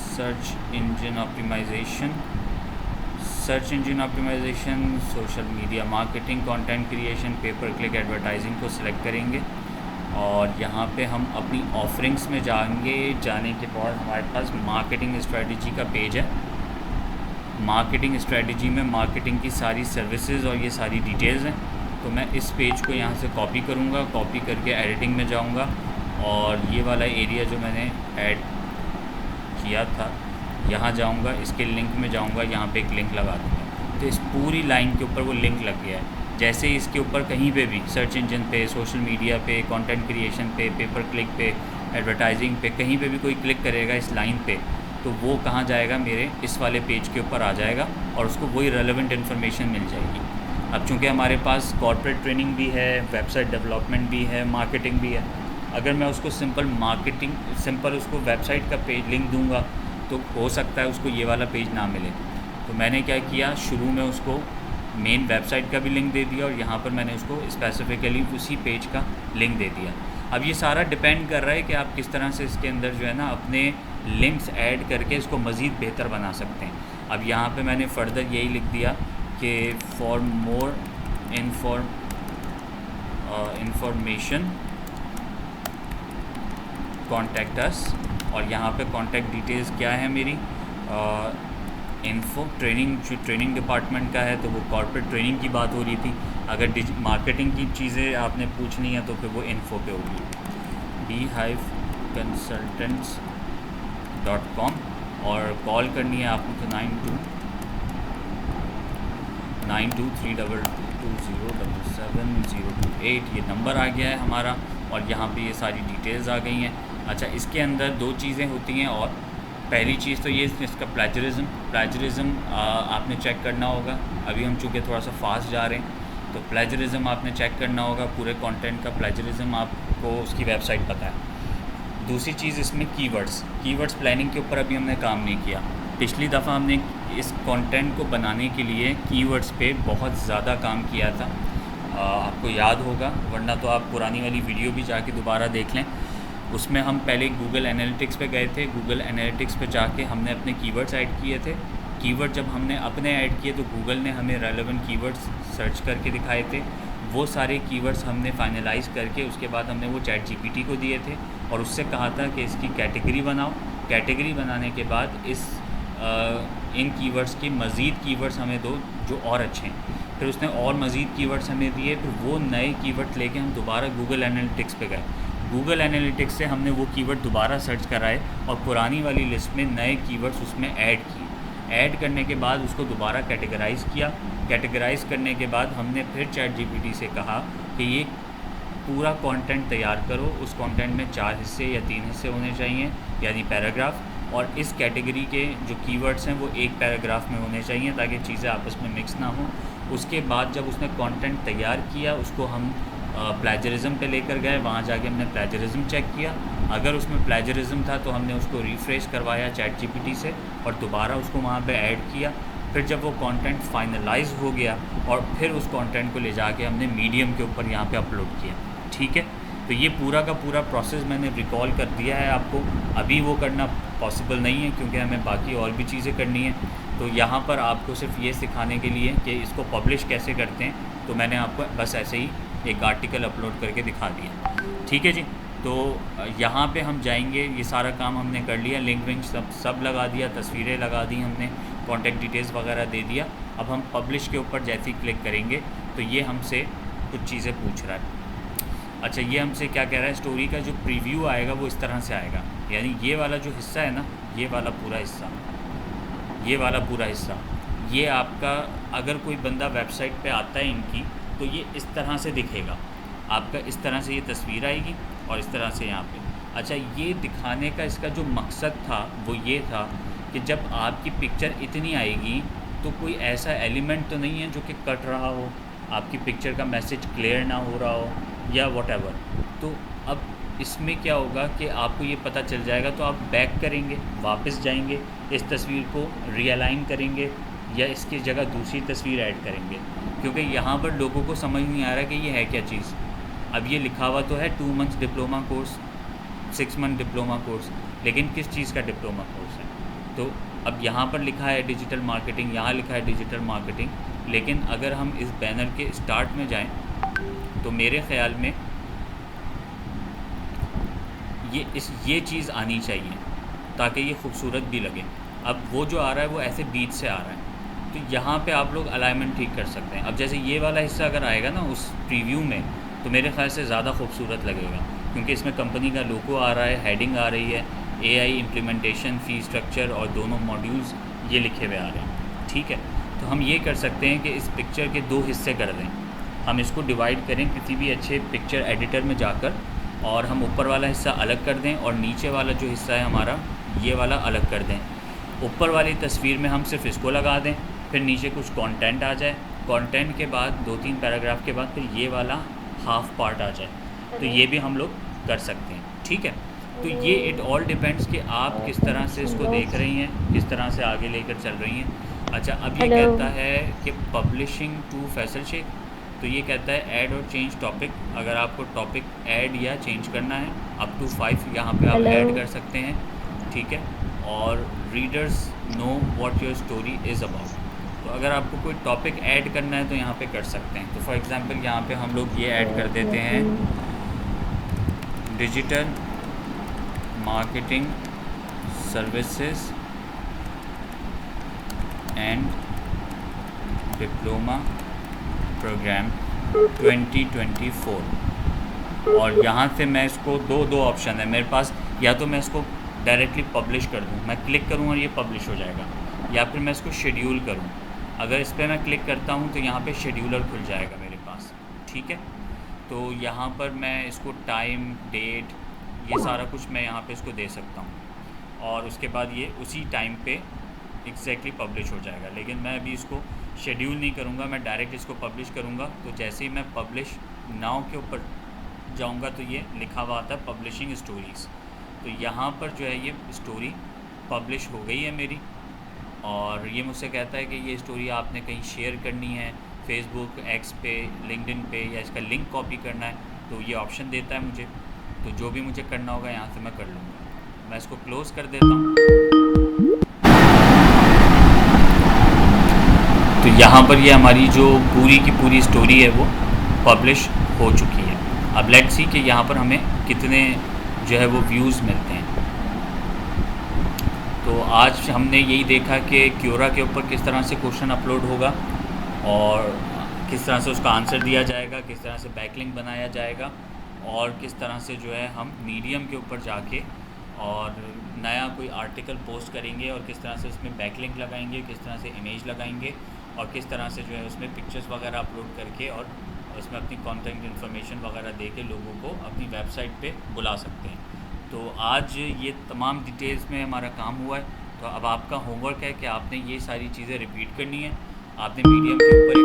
search engine optimization, social media marketing, content creation, pay per click advertising को सिलेक्ट करेंगे और यहाँ पे हम अपनी ऑफरिंग्स में जाएंगे। जाने के बाद हमारे पास मार्केटिंग स्ट्रेटजी का पेज है। मार्केटिंग स्ट्रेटजी में मार्केटिंग की सारी सर्विसेज और ये सारी डिटेल्स हैं। तो मैं इस पेज को यहाँ से कॉपी करूँगा, कॉपी करके एडिटिंग में जाऊँगा और ये वाला एरिया जो मैंने ऐड किया था यहाँ जाऊँगा, इसके लिंक में जाऊँगा, यहाँ पे एक लिंक लगा दूँगा, तो इस पूरी लाइन के ऊपर वो लिंक लग गया है। जैसे ही इसके ऊपर कहीं पे भी सर्च इंजन पे, सोशल मीडिया पे, कंटेंट क्रिएशन पे, पेपर क्लिक पे, एडवर्टाइजिंग पे, कहीं पे भी कोई क्लिक करेगा इस लाइन पे, तो वो कहाँ जाएगा, मेरे इस वाले पेज के ऊपर आ जाएगा और उसको वही रेलेवेंट इन्फॉर्मेशन मिल जाएगी। अब चूँकि हमारे पास कॉर्पोरेट ट्रेनिंग भी है, वेबसाइट डेवलपमेंट भी है, मार्केटिंग भी है, अगर मैं उसको सिंपल उसको वेबसाइट का पेज लिंक दूंगा तो हो सकता है उसको ये वाला पेज ना मिले। तो मैंने क्या किया, शुरू में उसको मेन वेबसाइट का भी लिंक दे दिया और यहाँ पर मैंने उसको स्पेसिफिकली उसी पेज का लिंक दे दिया। अब ये सारा डिपेंड कर रहा है कि आप किस तरह से इसके अंदर जो है ना अपने लिंक्स ऐड करके इसको मज़ीद बेहतर बना सकते हैं। अब यहाँ पे मैंने फ़र्दर यही लिख दिया कि for more information contact us, और यहाँ पे कॉन्टैक्ट डिटेल्स क्या है मेरी, इन्फो ट्रेनिंग डिपार्टमेंट का है, तो वो कॉर्पोरेट ट्रेनिंग की बात हो रही थी। अगर मार्केटिंग की चीज़ें आपने पूछनी है तो फिर वो इन्फो पे होगी, beehiveconsultants.com, और कॉल करनी है आपको तो 923220777028 ये नंबर आ गया है हमारा, और यहाँ पे ये सारी डिटेल्स आ गई हैं। अच्छा, इसके अंदर दो चीज़ें होती हैं, और पहली चीज़ तो ये इसका प्लेजरिज्म आपने चेक करना होगा। अभी हम चूँकि थोड़ा सा फास्ट जा रहे हैं, तो प्लेजरिज्म आपने चेक करना होगा, पूरे कंटेंट का प्लेजरिज्म आपको उसकी वेबसाइट पता है। दूसरी चीज़ इसमें कीवर्ड्स प्लानिंग के ऊपर अभी हमने काम नहीं किया। पिछली दफ़ा हमने इस कंटेंट को बनाने के लिए कीवर्ड्स पे बहुत ज़्यादा काम किया था, आपको याद होगा, वरना तो आप पुरानी वाली वीडियो भी जाके दोबारा देख लें। उसमें हम पहले गूगल एनालिटिक्स पे गए थे, गूगल एनालिटिक्स पे जाके हमने अपने कीवर्ड्स ऐड किए थे। कीवर्ड जब हमने अपने ऐड किए तो गूगल ने हमें रेलेवेंट कीवर्ड्स सर्च करके दिखाए थे। वो सारे कीवर्ड्स हमने फाइनलाइज़ करके उसके बाद हमने वो चैट जीपीटी को दिए थे और उससे कहा था कि इसकी कैटेगरी बनाओ। कैटेगरी बनाने के बाद इन कीवर्ड्स की मज़ीद कीवर्ड्स हमें दो जो और अच्छे हैं। फिर उसने और मज़ीद कीवर्ड्स हमें दिए, फिर वो नए कीवर्ड्स लेके हम दोबारा गूगल एनालिटिक्स पे गए। गूगल एनालिटिक्स से हमने वो कीवर्ड दोबारा सर्च कराए और पुरानी वाली लिस्ट में नए कीवर्ड्स उसमें ऐड किए। ऐड करने के बाद उसको दोबारा कैटेगराइज़ किया। कैटेगराइज़ करने के बाद हमने फिर चैट जीपीटी से कहा कि ये पूरा कंटेंट तैयार करो। उस कंटेंट में 4 हिस्से या 3 हिस्से होने चाहिए, यानी पैराग्राफ, और इस कैटेगरी के जो कीवर्ड्स हैं वो एक पैराग्राफ में होने चाहिए ताकि चीज़ें आपस में मिक्स ना हो। उसके बाद जब उसने कंटेंट तैयार किया उसको हम प्लेजरिज्म पे लेकर गए, वहाँ जाके हमने प्लेजरिज्म चेक किया। अगर उसमें प्लेजरिज्म था तो हमने उसको रिफ़्रेश करवाया चैट जीपीटी से और दोबारा उसको वहाँ पे ऐड किया। फिर जब वो कंटेंट फाइनलाइज हो गया और फिर उस कंटेंट को ले जाके हमने मीडियम के ऊपर यहाँ पे अपलोड किया। ठीक है, तो ये पूरा का पूरा प्रोसेस मैंने रिकॉल कर दिया है आपको। अभी वो करना पॉसिबल नहीं है क्योंकि हमें बाकी और भी चीज़ें करनी है। तो यहाँ पर आपको सिर्फ ये सिखाने के लिए कि इसको पब्लिश कैसे करते हैं, तो मैंने आपको बस ऐसे ही एक आर्टिकल अपलोड करके दिखा दिया। ठीक है जी, तो यहाँ पे हम जाएंगे। ये सारा काम हमने कर लिया, लिंक विंक सब लगा दिया, तस्वीरें लगा दी हमने, कॉन्टैक्ट डिटेल्स वगैरह दे दिया। अब हम पब्लिश के ऊपर जैसे ही क्लिक करेंगे तो ये हमसे कुछ चीज़ें पूछ रहा है। अच्छा, ये हमसे क्या कह रहा है, स्टोरी का जो प्रीव्यू आएगा वो इस तरह से आएगा, यानी ये वाला जो हिस्सा है ना, ये वाला पूरा हिस्सा, ये आपका अगर कोई बंदा वेबसाइट पे आता है इनकी तो ये इस तरह से दिखेगा आपका। इस तरह से ये तस्वीर आएगी और इस तरह से यहाँ पे। अच्छा, ये दिखाने का इसका जो मकसद था वो ये था कि जब आपकी पिक्चर इतनी आएगी तो कोई ऐसा एलिमेंट तो नहीं है जो कि कट रहा हो, आपकी पिक्चर का मैसेज क्लियर ना हो रहा हो या व्हाटएवर। तो अब इसमें क्या होगा कि आपको ये पता चल जाएगा, तो आप बैक करेंगे, वापस जाएंगे, इस तस्वीर को रीअलाइन करेंगे या इसकी जगह दूसरी तस्वीर ऐड करेंगे, क्योंकि यहाँ पर लोगों को समझ नहीं आ रहा कि ये है क्या चीज़। अब ये लिखा हुआ तो है 2 months diploma course, 6 month diploma course, लेकिन किस चीज़ का डिप्लोमा कोर्स है। तो अब यहाँ पर लिखा है डिजिटल मार्केटिंग, यहाँ लिखा है डिजिटल मार्केटिंग, लेकिन अगर हम इस बैनर के स्टार्ट में जाएं तो मेरे ख़्याल में ये चीज़ आनी चाहिए ताकि ये खूबसूरत भी लगे। अब वो जो आ रहा है वो ऐसे बीच से आ रहा है, तो यहाँ पे आप लोग अलाइनमेंट ठीक कर सकते हैं। अब जैसे ये वाला हिस्सा अगर आएगा ना उस प्रीव्यू में, तो मेरे ख्याल से ज़्यादा खूबसूरत लगेगा क्योंकि इसमें कंपनी का लोगो आ रहा है, हेडिंग आ रही है, AI इम्प्लीमेंटेशन, फ़ी स्ट्रक्चर और दोनों मॉड्यूल्स ये लिखे हुए आ रहे हैं, ठीक है। तो हम ये कर सकते हैं कि इस पिक्चर के 2 हिस्से कर दें। हम इसको डिवाइड करें किसी भी अच्छे पिक्चर एडिटर में जाकर, और हम ऊपर वाला हिस्सा अलग कर दें और नीचे वाला जो हिस्सा है हमारा ये वाला अलग कर दें। ऊपर वाली तस्वीर में हम सिर्फ इसको लगा दें, फिर नीचे कुछ कंटेंट आ जाए, कंटेंट के बाद 2-3 पैराग्राफ के बाद फिर ये वाला हाफ पार्ट आ जाए। तो ये भी हम लोग कर सकते हैं, ठीक है। तो ये इट ऑल डिपेंड्स कि आप किस तरह से इसको देख रही हैं, किस तरह से आगे लेकर चल रही हैं। अच्छा, अब ये हेलो। कहता है कि पब्लिशिंग टू फैसल शेख, तो ये कहता है ऐड और चेंज टॉपिक। अगर आपको टॉपिक ऐड या चेंज करना है अप टू 5 यहाँ पे आप हेलो। ऐड कर सकते हैं, ठीक है। और readers know what your story is about, तो अगर आपको कोई टॉपिक ऐड करना है तो यहाँ पे कर सकते हैं। तो फॉर एग्जांपल यहाँ पे हम लोग ये ऐड कर देते हैं digital marketing services and diploma program 2024, और यहाँ से मैं इसको दो ऑप्शन है मेरे पास, या तो मैं इसको डायरेक्टली पब्लिश कर दूँ, मैं क्लिक करूँ और ये पब्लिश हो जाएगा, या फिर मैं इसको शेड्यूल करूँ। अगर इस पर मैं क्लिक करता हूँ तो यहाँ पे शेड्यूलर खुल जाएगा मेरे पास, ठीक है। तो यहाँ पर मैं इसको टाइम, डेट, ये सारा कुछ मैं यहाँ पे इसको दे सकता हूँ, और उसके बाद ये उसी टाइम पे एग्जैक्टली पब्लिश हो जाएगा। लेकिन मैं अभी इसको शेड्यूल नहीं करूँगा, मैं डायरेक्ट इसको पब्लिश करूँगा। तो जैसे ही मैं पब्लिश नाउ के ऊपर जाऊँगा तो ये लिखा हुआ आता है पब्लिशिंग स्टोरीज़। तो यहाँ पर जो है ये स्टोरी पब्लिश हो गई है मेरी, और ये मुझसे कहता है कि ये स्टोरी आपने कहीं शेयर करनी है, फेसबुक, एक्स पे, लिंक्डइन पे, या इसका लिंक कॉपी करना है, तो ये ऑप्शन देता है मुझे। तो जो भी मुझे करना होगा यहाँ से मैं कर लूँगा। मैं इसको क्लोज़ कर देता हूँ। तो यहाँ पर ये हमारी जो पूरी की पूरी स्टोरी है वो पब्लिश हो चुकी है। अब लेट्स सी कि यहाँ पर हमें कितने जो है वो व्यूज़ मिलते हैं। तो आज हमने यही देखा कि क्योरा के ऊपर किस तरह से क्वेश्चन अपलोड होगा और किस तरह से उसका आंसर दिया जाएगा, किस तरह से बैकलिंक बनाया जाएगा, और किस तरह से जो है हम मीडियम के ऊपर जाके और नया कोई आर्टिकल पोस्ट करेंगे, और किस तरह से उसमें बैकलिंक लगाएंगे, किस तरह से इमेज लगाएंगे, और किस तरह से जो है उसमें पिक्चर्स वगैरह अपलोड करके और उसमें अपनी कॉन्टेंट इन्फॉर्मेशन वगैरह दे के लोगों को अपनी वेबसाइट पे बुला सकते हैं। तो आज ये तमाम डिटेल्स में हमारा काम हुआ है। तो अब आपका होमवर्क है कि आपने ये सारी चीज़ें रिपीट करनी है। आपने मीडियम के ऊपर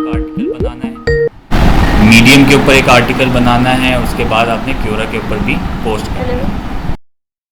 एक आर्टिकल बनाना है, उसके बाद आपने क्योरा के ऊपर भी पोस्ट करना है।